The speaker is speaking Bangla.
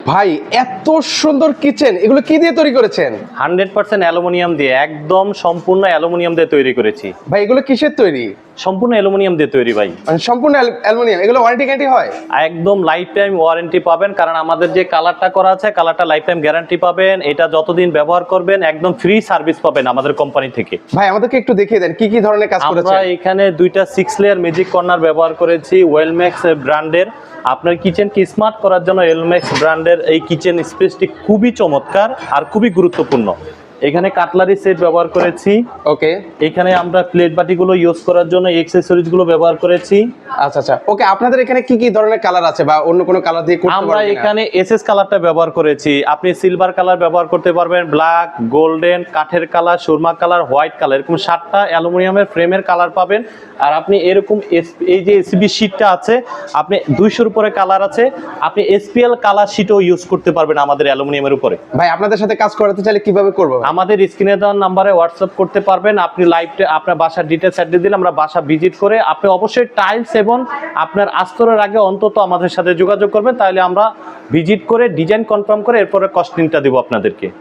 ভাই এত সুন্দর কিচেন, এগুলো কি দিয়ে তৈরি করেছেন? 100% অ্যালুমিনিয়াম দিয়ে, একদম সম্পূর্ণ অ্যালুমিনিয়াম দিয়ে তৈরি করেছি। ভাই এগুলো কিসের তৈরি? সম্পূর্ণ অ্যালুমিনিয়াম দিয়ে তৈরি ভাই। মানে সম্পূর্ণ অ্যালুমিনিয়াম, এগুলো ওয়ারেন্টি গ্যারান্টি হয়? একদম লাইফ টাইম ওয়ারেন্টি পাবেন, কারণ আমাদের যে কালারটা করা আছে কালারটা লাইফ টাইম গ্যারান্টি পাবেন। এটা যতদিন ব্যবহার করবেন একদম ফ্রি সার্ভিস পাবেন আমাদের কোম্পানি থেকে। ভাই আমাদেরকে একটু দেখিয়ে দেন কি কি ধরনের কাজ করেছেন। আমরা এখানে দুইটা 6 লেয়ার ম্যাজিক কর্নার ব্যবহার করেছি ওয়েলম্যাক্স ব্র্যান্ডের। আপনার কিচেনকে স্মার্ট করার জন্য ওয়েলম্যাক্স ব্র্যান্ডের এই কিচেন স্পেসটি খুবই চমৎকার আর খুবই গুরুত্বপূর্ণ। এখানে কাটলারি সেট ব্যবহার করেছি। ওকে, এখানে আমরা প্লেট বাটিগুলো ইউজ করার জন্য অ্যাকসেসরিজ গুলো ব্যবহার করেছি। আচ্ছা আচ্ছা, ওকে। আপনাদের এখানে কি কি ধরনের কালার আছে বা অন্য কোনো কালার দিয়ে করতে আমরা পারবেন কিনা? এখানে এসএস কালারটা ব্যবহার করেছি। আপনি সিলভার কালার ব্যবহার করতে পারবেন, ব্ল্যাক, গোল্ডেন, কাঠের colour, Surma colour, white colour, এরকম 7টা অ্যালুমিনিয়ামের ফ্রেমের কালার পাবেন। আর আপনি এরকম এই যে এসিবি শীটটা আছে, আপনি 200-র উপরে কালার আছে, আপনি এসপিএল কালার শীটও ইউজ করতে পারবেন আমাদের অ্যালুমিনিয়ামের উপরে। ভাই আপনাদের সাথে কাজ করাতে চাইলে কিভাবে করবো? আমাদের স্ক্রিনে দেওয়া নাম্বারে হোয়াটসঅ্যাপ করতে পারবেন। আপনি লাইভে আপনার বাসার ডিটেলস অ্যাড্রেস দিলে আমরা বাসা ভিজিট করে, আপনি অবশ্যই টাইলস এবং আপনার আস্তরের আগে অন্তত আমাদের সাথে যোগাযোগ করবেন, তাহলে আমরা ভিজিট করে ডিজাইন কনফার্ম করে এরপরে কস্টিংটা দেবো আপনাদেরকে।